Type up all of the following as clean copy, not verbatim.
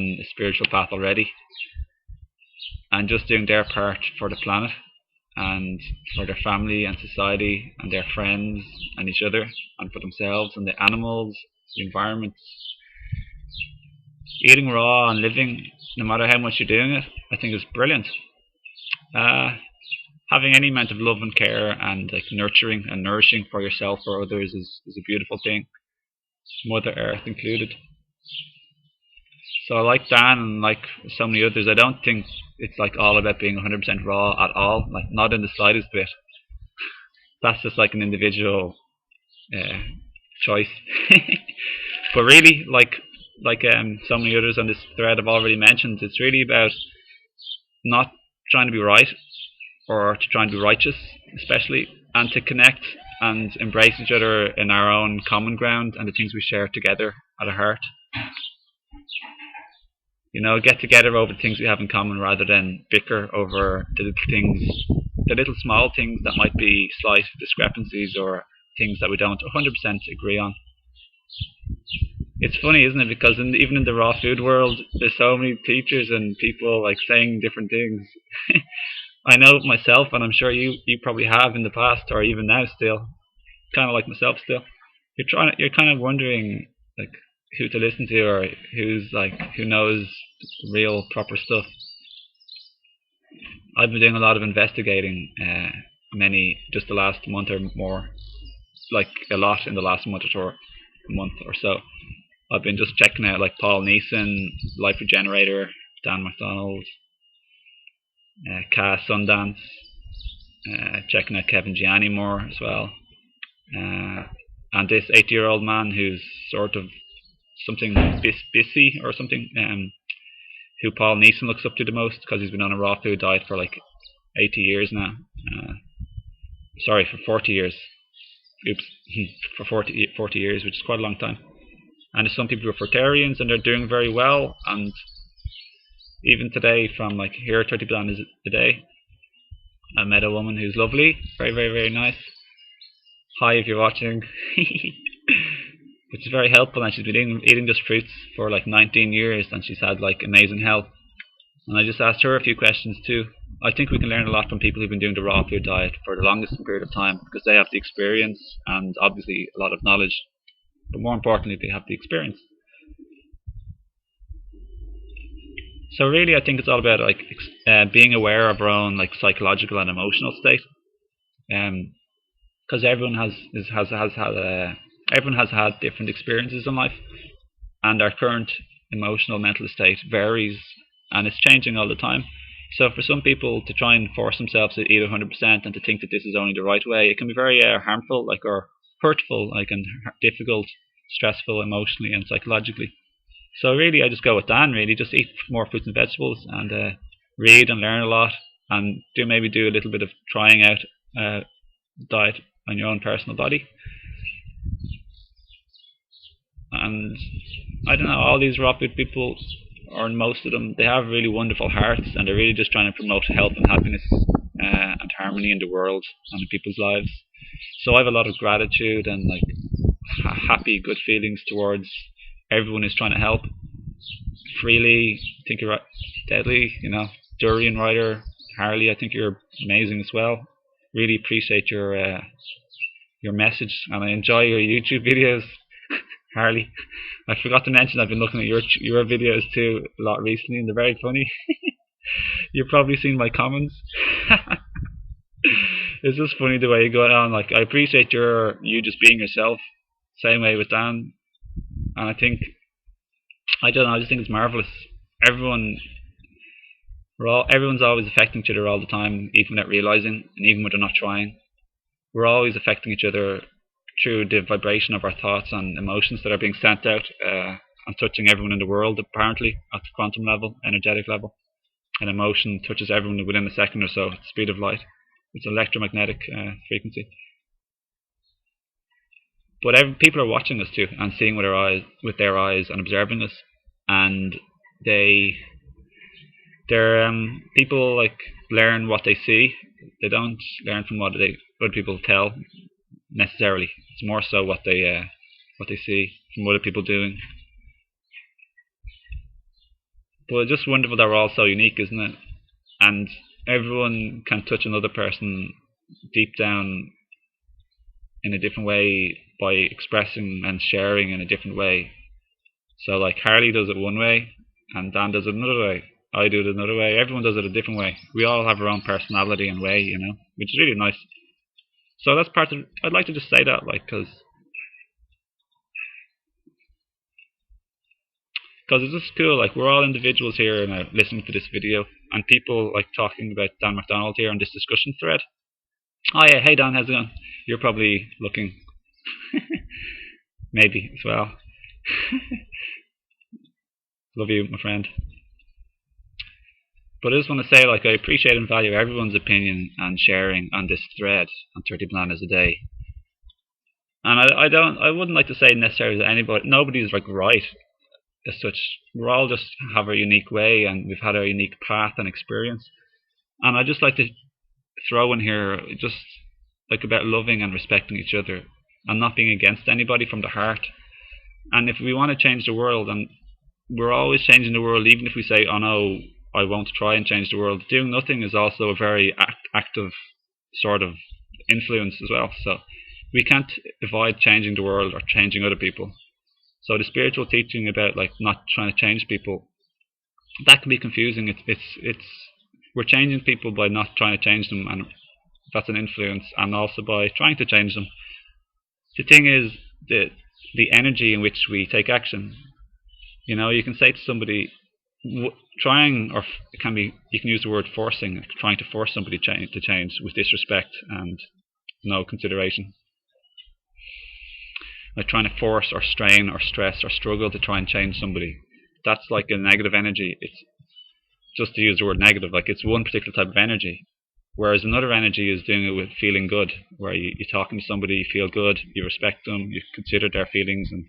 a spiritual path already, and just doing their part for the planet and for their family and society and their friends and each other and for themselves and the animals, the environment. Eating raw and living, no matter how much you're doing it, I think is brilliant. Uh, Having any amount of love and care and like nurturing and nourishing for yourself or others is a beautiful thing, Mother Earth included. So like Dan and like so many others, I don't think it's like all about being 100% raw at all. Like not in the slightest bit. That's just like an individual choice. But really, so many others on this thread have already mentioned, it's really about not trying to be right or to try and be righteous, especially, and to connect and embrace each other in our own common ground and the things we share together at our heart. You know, get together over things we have in common rather than bicker over the little things, the little small things that might be slight discrepancies or things that we don't 100% agree on. It's funny, isn't it? Because even in the raw food world, there's so many teachers and people like saying different things. I know myself, and I'm sure you probably have in the past, or even now still, kind of like myself still. You're kind of wondering like who to listen to or who knows real proper stuff. I've been doing a lot of investigating, just the last month or more, like a lot in the last month or so. I've been just checking out like Paul Neeson, Life Regenerator, Dan McDonald, Cass Sundance, checking out Kevin Gianni more as well, and this 80-year-old man who's sort of something Bissy or something, who Paul Neeson looks up to the most because he's been on a raw food diet for like 80 years now. Sorry, for 40 years. Oops, for 40 years, which is quite a long time. And there's some people who are fruitarians and they're doing very well. And even today, from like here 30 bananas a day, I met a woman who's lovely, very, very, very nice. Hi, if you're watching. Which is very helpful, and she's been eating just fruits for like 19 years, and she's had like amazing health. And I just asked her a few questions too. I think we can learn a lot from people who've been doing the raw food diet for the longest period of time, because they have the experience and obviously a lot of knowledge, but more importantly, they have the experience. So really, I think it's all about like being aware of our own like psychological and emotional state, because everyone has had different experiences in life, and our current emotional mental state varies, and it's changing all the time. So for some people to try and force themselves to eat 100% and to think that this is only the right way, it can be very harmful, like, or hurtful, like, and difficult, stressful emotionally and psychologically. So really, I just go with Dan. Really, just eat more fruits and vegetables, and read and learn a lot, and maybe do a little bit of trying out diet on your own personal body. And I don't know, all these raw food people, or most of them, they have really wonderful hearts, and they're really just trying to promote health and happiness and harmony in the world and in people's lives. So I have a lot of gratitude and like happy, good feelings towards everyone who's trying to help. Freely, I think you're right. Deadly, Durian writer, Harley, I think you're amazing as well. Really appreciate your message, and I enjoy your YouTube videos. Harley, I forgot to mention I've been looking at your videos too a lot recently, and they're very funny. You've probably seen my comments. It's just funny the way you go on. Like, I appreciate you just being yourself. Same way with Dan, and I just think it's marvelous. Everyone's always affecting each other all the time, even without realizing, and even when they're not trying. We're always affecting each other through the vibration of our thoughts and emotions that are being sent out and touching everyone in the world, apparently, at the quantum level, energetic level. An emotion touches everyone within a second or so at the speed of light. It's electromagnetic frequency. But people are watching us too, and seeing with their eyes and observing us. And people like learn what they see. They don't learn from what other people tell necessarily. It's more so what they see from other people doing. But it's just wonderful that we're all so unique, isn't it? And everyone can touch another person deep down in a different way by expressing and sharing in a different way. So like Harley does it one way and Dan does it another way. I do it another way. Everyone does it a different way. We all have our own personality and way, you know, which is really nice. So that's part of, I'd like to just say that, like, because it's just cool. Like, we're all individuals here and listening to this video, and people like talking about Dan McDonald here on this discussion thread. Oh yeah, hey Dan, how's it going? You're probably looking maybe as well. Love you, my friend. But I just want to say, like, I appreciate and value everyone's opinion and sharing on this thread on 30 Bananas a Day. And I wouldn't like to say necessarily that nobody's like right as such. We all just have our unique way, and we've had our unique path and experience. And I just like to throw in here just like about loving and respecting each other and not being against anybody from the heart. And if we want to change the world, and we're always changing the world, even if we say, oh no, I won't try and change the world, doing nothing is also a very active sort of influence as well. So we can't avoid changing the world or changing other people. So the spiritual teaching about like not trying to change people, that can be confusing. It's we're changing people by not trying to change them, and that's an influence, and also by trying to change them. The thing is the energy in which we take action. You know, you can say to somebody, trying, or it can be, you can use the word forcing, trying to force somebody to change with disrespect and no consideration. Like trying to force or strain or stress or struggle to try and change somebody. That's like a negative energy. It's just to use the word negative, like it's one particular type of energy. Whereas another energy is doing it with feeling good, where you're talking to somebody, you feel good, you respect them, you consider their feelings and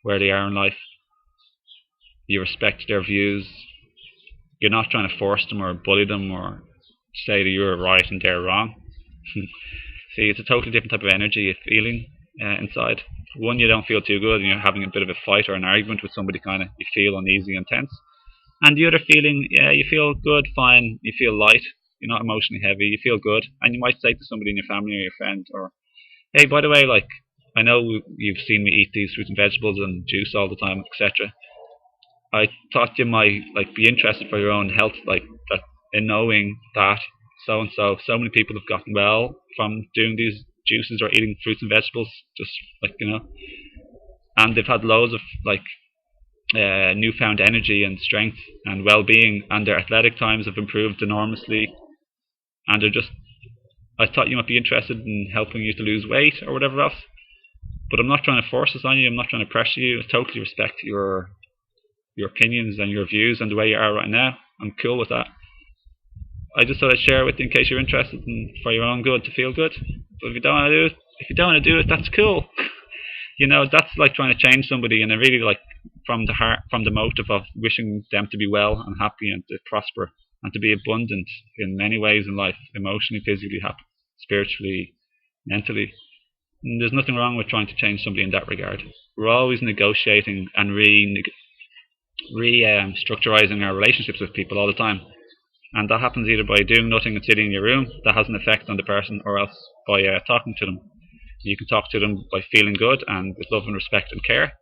where they are in life. You respect their views. You're not trying to force them or bully them or say that you're right and they're wrong. See, it's a totally different type of energy, a feeling inside. One, you don't feel too good and you're having a bit of a fight or an argument with somebody, kind of, you feel uneasy and tense. And the other feeling, yeah, you feel good, fine, you feel light, you're not emotionally heavy, you feel good. And you might say to somebody in your family or your friend, or, hey, by the way, like, I know you've seen me eat these fruits and vegetables and juice all the time, etc. I thought you might like be interested for your own health, like that, in knowing that so many people have gotten well from doing these juices or eating fruits and vegetables, just like, you know, and they've had loads of like newfound energy and strength and well-being, and their athletic times have improved enormously, and they're just, I thought you might be interested in helping you to lose weight or whatever else. But I'm not trying to force this on you, I'm not trying to pressure you. I totally respect your opinions and your views and the way you are right now. I'm cool with that. I just thought I'd share it with you in case you're interested and for your own good, to feel good. But if you don't want to do it, that's cool. You know, that's like trying to change somebody, and I really like from the heart, from the motive of wishing them to be well and happy and to prosper and to be abundant in many ways in life, emotionally, physically happy, spiritually, mentally. And there's nothing wrong with trying to change somebody in that regard. We're always negotiating and restructurizing our relationships with people all the time, and that happens either by doing nothing and sitting in your room, that has an effect on the person, or else by talking to them. You can talk to them by feeling good and with love and respect and care,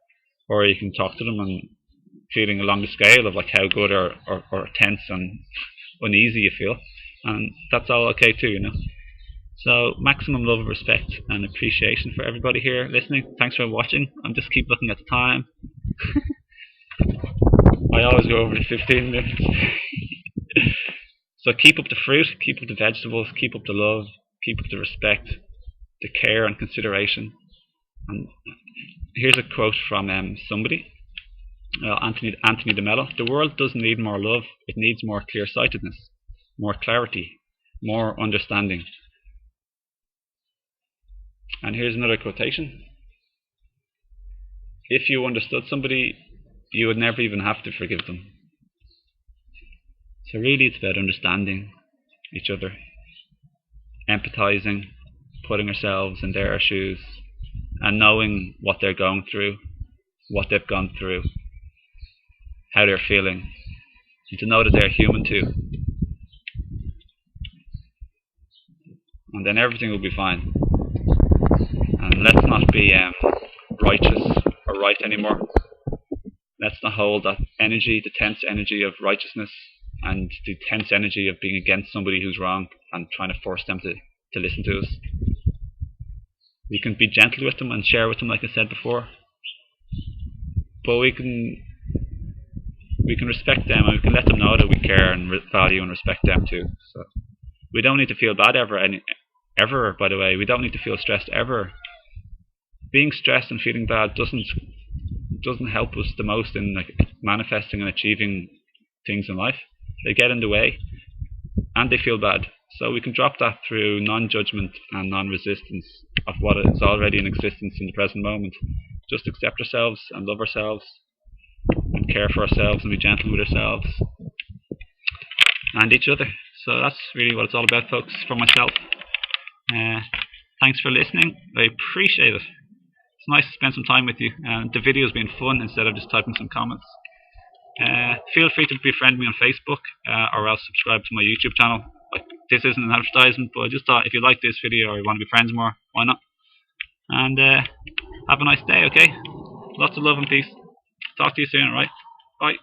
or you can talk to them and feeling along the scale of like how good or tense and uneasy you feel, and that's all okay too, you know. So maximum love, respect and appreciation for everybody here listening. Thanks for watching. I'm just keep looking at the time. I always go over the 15 minutes. So keep up the fruit, keep up the vegetables, keep up the love, keep up the respect, the care and consideration. And here's a quote from somebody, Anthony de Mello. The world doesn't need more love, it needs more clear-sightedness, more clarity, more understanding. And here's another quotation. If you understood somebody, you would never even have to forgive them. So really it's about understanding each other, empathizing, putting ourselves in their shoes, and knowing what they're going through, what they've gone through, how they're feeling, and to know that they're human too. And then everything will be fine. And let's not be righteous or right anymore. Let's not hold that energy, the tense energy of righteousness and the tense energy of being against somebody who's wrong and trying to force them to listen to us. We can be gentle with them and share with them, like I said before, but we can respect them, and we can let them know that we care and value and respect them too. So we don't need to feel bad ever. By the way, we don't need to feel stressed ever. Being stressed and feeling bad doesn't help us the most in like manifesting and achieving things in life. They get in the way, and they feel bad. So we can drop that through non-judgment and non-resistance of what is already in existence in the present moment. Just accept ourselves and love ourselves and care for ourselves and be gentle with ourselves and each other. So that's really what it's all about, folks, for myself. Thanks for listening. I appreciate it. It's nice to spend some time with you. The video's been fun instead of just typing some comments. Feel free to befriend me on Facebook or else subscribe to my YouTube channel. Like, this isn't an advertisement, but I just thought if you like this video or you want to be friends more, why not? And have a nice day, okay? Lots of love and peace. Talk to you soon, alright? Bye.